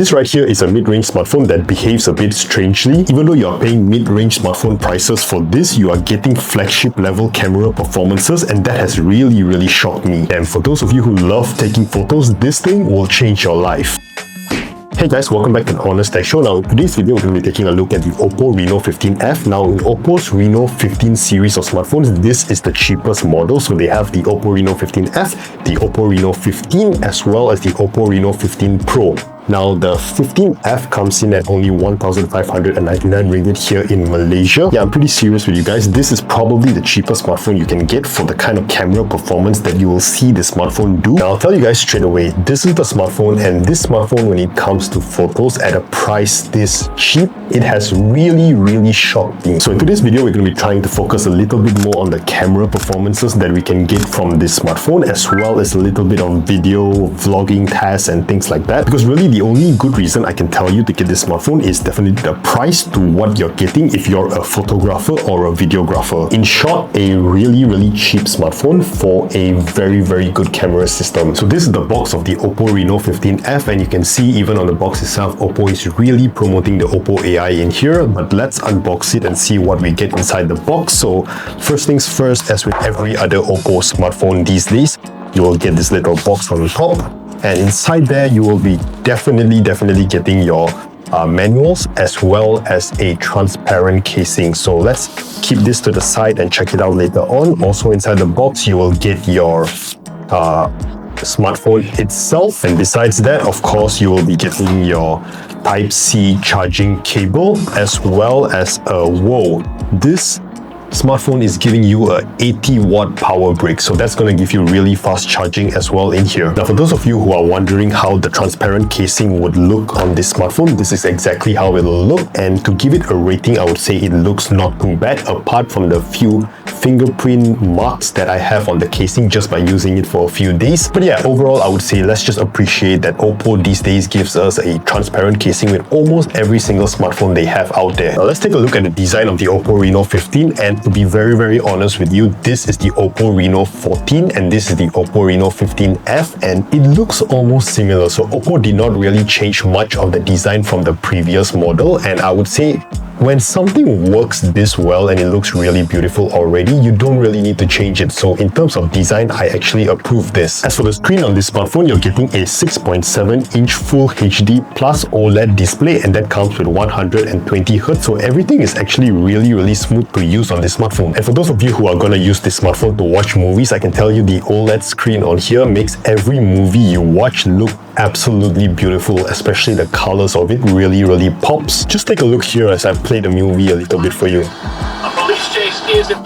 This right here is a mid-range smartphone that behaves a bit strangely. Even though you're paying mid-range smartphone prices for this, you are getting flagship level camera performances, and that has really shocked me. And for those of you who love taking photos, this thing will change your life. Hey guys, welcome back to the Honest Tech Show. Now in today's video, we're going to be taking a look at the OPPO Reno15F. Now in OPPO's Reno15 series of smartphones, this is the cheapest model. So they have the OPPO Reno15F, the OPPO Reno15, as well as the OPPO Reno15 Pro. Now the 15F comes in at only 1,599 ringgit here in Malaysia. Yeah, I'm pretty serious with you guys. This is probably the cheapest smartphone you can get for the kind of camera performance that you will see the smartphone do. Now I'll tell you guys straight away, this is the smartphone, and this smartphone, when it comes to photos at a price this cheap, it has really shocked me. So in today's video, we're going to be trying to focus a little bit more on the camera performances that we can get from this smartphone, as well as a little bit on video, vlogging tasks and things like that. Because really the only good reason I can tell you to get this smartphone is definitely the price to what you're getting if you're a photographer or a videographer. In short, a really cheap smartphone for a very good camera system. So this is the box of the OPPO Reno15F, and you can see even on the box itself, OPPO is really promoting the OPPO AI in here. But let's unbox it and see what we get inside the box. So first things first, as with every other OPPO smartphone these days, you will get this little box on the top. And inside there, you will be definitely getting your manuals as well as a transparent casing. So let's keep this to the side and check it out later on. Also inside the box, you will get your smartphone itself. And besides that, of course, you will be getting your Type-C charging cable, as well as this smartphone is giving you a 80-watt power brick, so that's going to give you really fast charging as well in here. Now for those of you who are wondering how the transparent casing would look on this smartphone, this is exactly how it will look, and to give it a rating, I would say it looks not too bad, apart from the few fingerprint marks that I have on the casing just by using it for a few days. But yeah, overall I would say let's just appreciate that OPPO these days gives us a transparent casing with almost every single smartphone they have out there. Now let's take a look at the design of the OPPO Reno15, and to be very honest with you, this is the OPPO Reno14 and this is the OPPO Reno15F, and it looks almost similar. So OPPO did not really change much of the design from the previous model, and I would say when something works this well and it looks really beautiful already, you don't really need to change it. So in terms of design, I actually approve this. As for the screen on this smartphone, you're getting a 6.7-inch Full HD Plus OLED display, and that comes with 120Hz. So everything is actually really smooth to use on this smartphone. And for those of you who are going to use this smartphone to watch movies, I can tell you the OLED screen on here makes every movie you watch look absolutely beautiful, especially the colors of it really pops. Just take a look here as I play the movie a little bit for you. A police chase is it.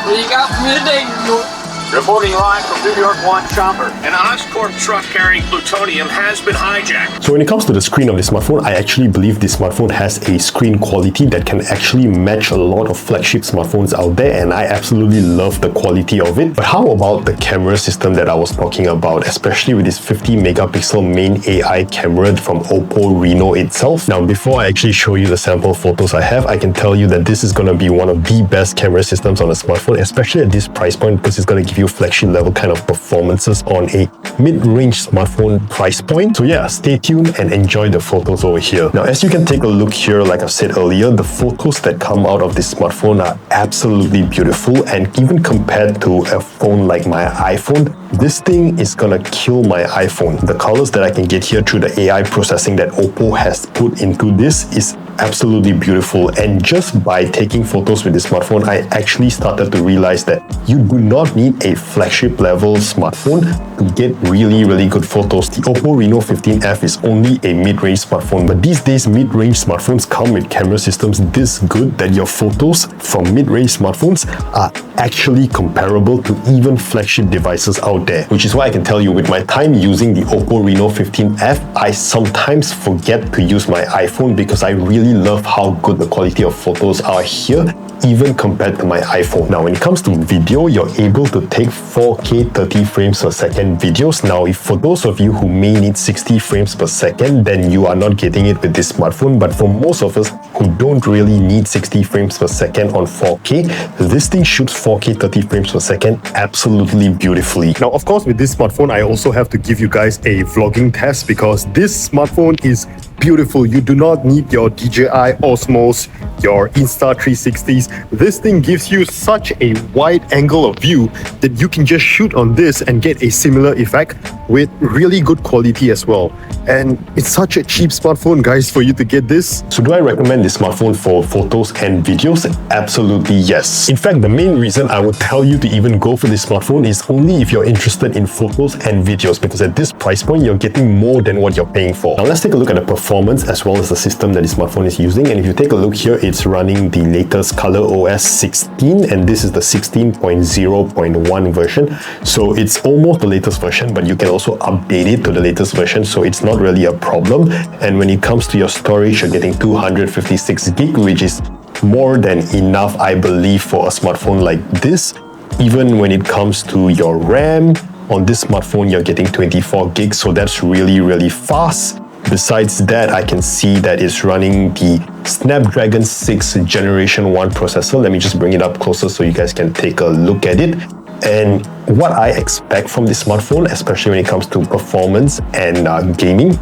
What do you got for me today? Reporting live from New York 1 Chopper. An Oscorp truck carrying plutonium has been hijacked. So when it comes to the screen of this smartphone, I actually believe this smartphone has a screen quality that can actually match a lot of flagship smartphones out there, and I absolutely love the quality of it. But how about the camera system that I was talking about, especially with this 50 megapixel main AI camera from OPPO Reno itself? Now before I actually show you the sample photos I have, I can tell you that this is going to be one of the best camera systems on a smartphone, especially at this price point, because it's going to give you flagship level kind of performances on a mid-range smartphone price point. So yeah, stay tuned and enjoy the photos over here. Now as you can take a look here, like I said earlier, the photos that come out of this smartphone are absolutely beautiful, and even compared to a phone like my iPhone, this thing is gonna kill my iPhone. The colors that I can get here through the AI processing that OPPO has put into this is absolutely beautiful. And just by taking photos with this smartphone, I actually started to realize that you do not need a flagship level smartphone to get really good photos. The OPPO Reno15F is only a mid-range smartphone, but these days mid-range smartphones come with camera systems this good that your photos from mid-range smartphones are actually comparable to even flagship devices out there, which is why I can tell you with my time using the OPPO Reno15F, I sometimes forget to use my iPhone because I really love how good the quality of photos are here. even compared to my iPhone. Now, when it comes to video, you're able to take 4K 30 frames per second videos. Now, if for those of you who may need 60 frames per second, then you are not getting it with this smartphone. But for most of us who don't really need 60 frames per second on 4K, this thing shoots 4K 30 frames per second absolutely beautifully. Now, of course, with this smartphone, I also have to give you guys a vlogging test because this smartphone is beautiful. You do not need your DJI Osmos, your Insta360s. This thing gives you such a wide angle of view that you can just shoot on this and get a similar effect with really good quality as well. And it's such a cheap smartphone, guys, for you to get this. So do I recommend this smartphone for photos and videos? Absolutely yes. In fact, the main reason I would tell you to even go for this smartphone is only if you're interested in photos and videos, because at this price point, you're getting more than what you're paying for. Now let's take a look at the performance as well as the system that this smartphone is using. And if you take a look here, it's running the latest ColorOS 16, and this is the 16.0.1 version. So it's almost the latest version, but you can also update it to the latest version, so it's not really a problem. And when it comes to your storage, you're getting 256 gig, which is more than enough, I believe, for a smartphone like this. Even when it comes to your RAM, on this smartphone, you're getting 24 gigs, so that's really fast. Besides that, I can see that it's running the Snapdragon 6 Generation 1 processor. Let me just bring it up closer so you guys can take a look at it. And what I expect from this smartphone, especially when it comes to performance and gaming,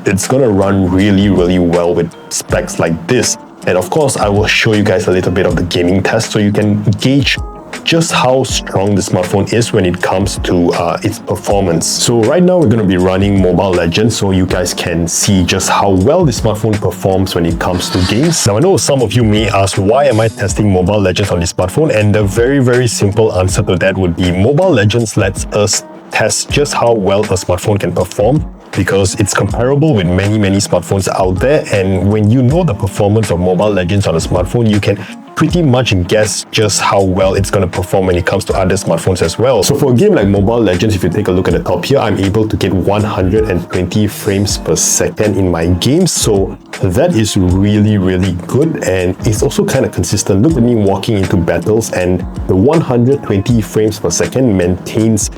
it's gonna run really well with specs like this. And of course, I will show you guys a little bit of the gaming test so you can gauge just how strong the smartphone is when it comes to its performance. So right now we're going to be running Mobile Legends so you guys can see just how well the smartphone performs when it comes to games. Now I know some of you may ask, why am I testing Mobile Legends on this smartphone? And the very simple answer to that would be Mobile Legends lets us test just how well a smartphone can perform, because it's comparable with many smartphones out there. And when you know the performance of Mobile Legends on a smartphone, you can pretty much guess just how well it's going to perform when it comes to other smartphones as well. So for a game like Mobile Legends, if you take a look at the top here, I'm able to get 120 frames per second in my games. So that is really good, and it's also kind of consistent. Look at me walking into battles, and the 120 frames per second maintains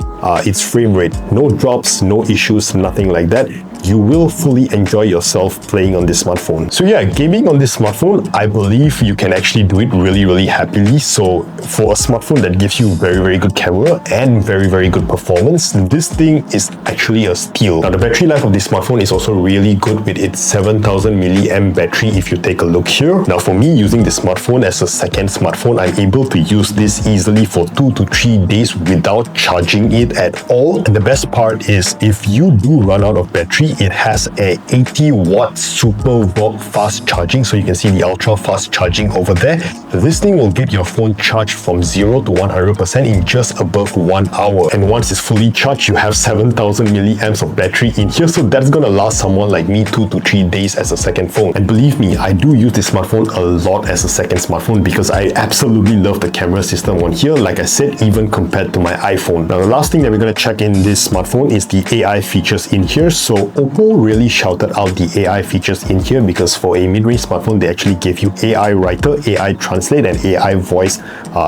its frame rate. No drops, no issues, nothing like that. You will fully enjoy yourself playing on this smartphone. So yeah, gaming on this smartphone, I believe you can actually do it really happily. So for a smartphone that gives you very good camera and very good performance, this thing is actually a steal. Now the battery life of this smartphone is also really good with its 7000 mAh battery if you take a look here. Now for me, using this smartphone as a second smartphone, I'm able to use this easily for 2 to 3 days without charging it at all. And the best part is, if you do run out of battery, it has a 80-watt super VOOC fast charging, so you can see the ultra fast charging over there. This thing will get your phone charged from 0 to 100% in just above 1 hour. And once it's fully charged, you have 7000 milliamps of battery in here, so that's gonna last someone like me 2 to 3 days as a second phone. And believe me, I do use this smartphone a lot as a second smartphone because I absolutely love the camera system on here, like I said, even compared to my iPhone. Now the last thing that we're gonna check in this smartphone is the AI features in here. So OPPO really shouted out the AI features in here, because for a mid-range smartphone, they actually gave you AI Writer, AI Translate, and AI Voice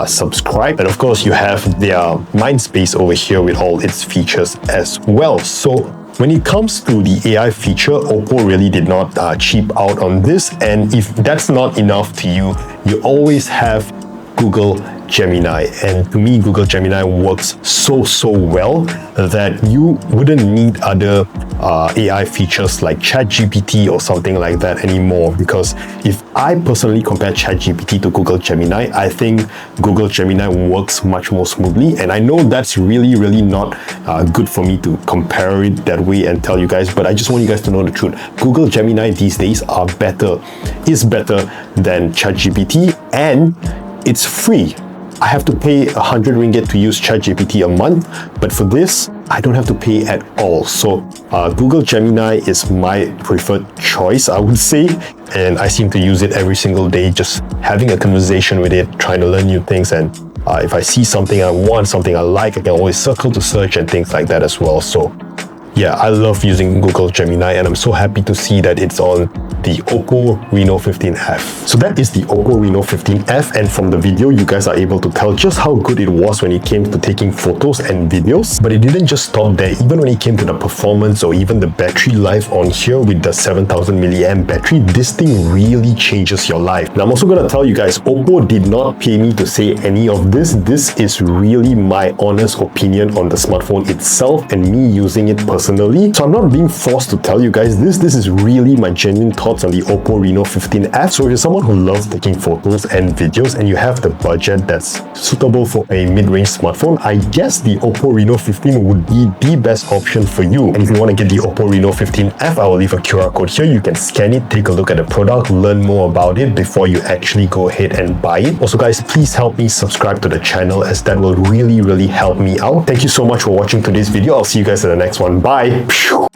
Subscribe. And of course, you have their Mindspace over here with all its features as well. So when it comes to the AI feature, OPPO really did not cheap out on this. And if that's not enough to you, you always have Google Gemini. And to me, Google Gemini works so well that you wouldn't need other AI features like ChatGPT or something like that anymore. Because if I personally compare ChatGPT to Google Gemini, I think Google Gemini works much more smoothly. And I know that's really not good for me to compare it that way and tell you guys, but I just want you guys to know the truth. Google Gemini these days is better than ChatGPT, and it's free. I have to pay 100 ringgit to use ChatGPT a month, but for this, I don't have to pay at all. So Google Gemini is my preferred choice, I would say, and I seem to use it every single day, just having a conversation with it, trying to learn new things. And if I see something I want, something I like, I can always circle to search and things like that as well. So Yeah, I love using Google Gemini and I'm so happy to see that it's on the OPPO Reno 15F. So that is the OPPO Reno 15F, and from the video you guys are able to tell just how good it was when it came to taking photos and videos. But it didn't just stop there. Even when it came to the performance or even the battery life on here with the 7000 milliamp battery, this thing really changes your life. And I'm also going to tell you guys, OPPO did not pay me to say any of this. This is really my honest opinion on the smartphone itself and me using it personally. So I'm not being forced to tell you guys this. This is really my genuine thoughts on the OPPO Reno 15F. So if you're someone who loves taking photos and videos and you have the budget that's suitable for a mid-range smartphone, I guess the OPPO Reno 15 would be the best option for you. And if you want to get the OPPO Reno 15F, I will leave a QR code here. You can scan it, take a look at the product, learn more about it before you actually go ahead and buy it. Also guys, please help me subscribe to the channel as that will really help me out. Thank you so much for watching today's video. I'll see you guys in the next one. Bye!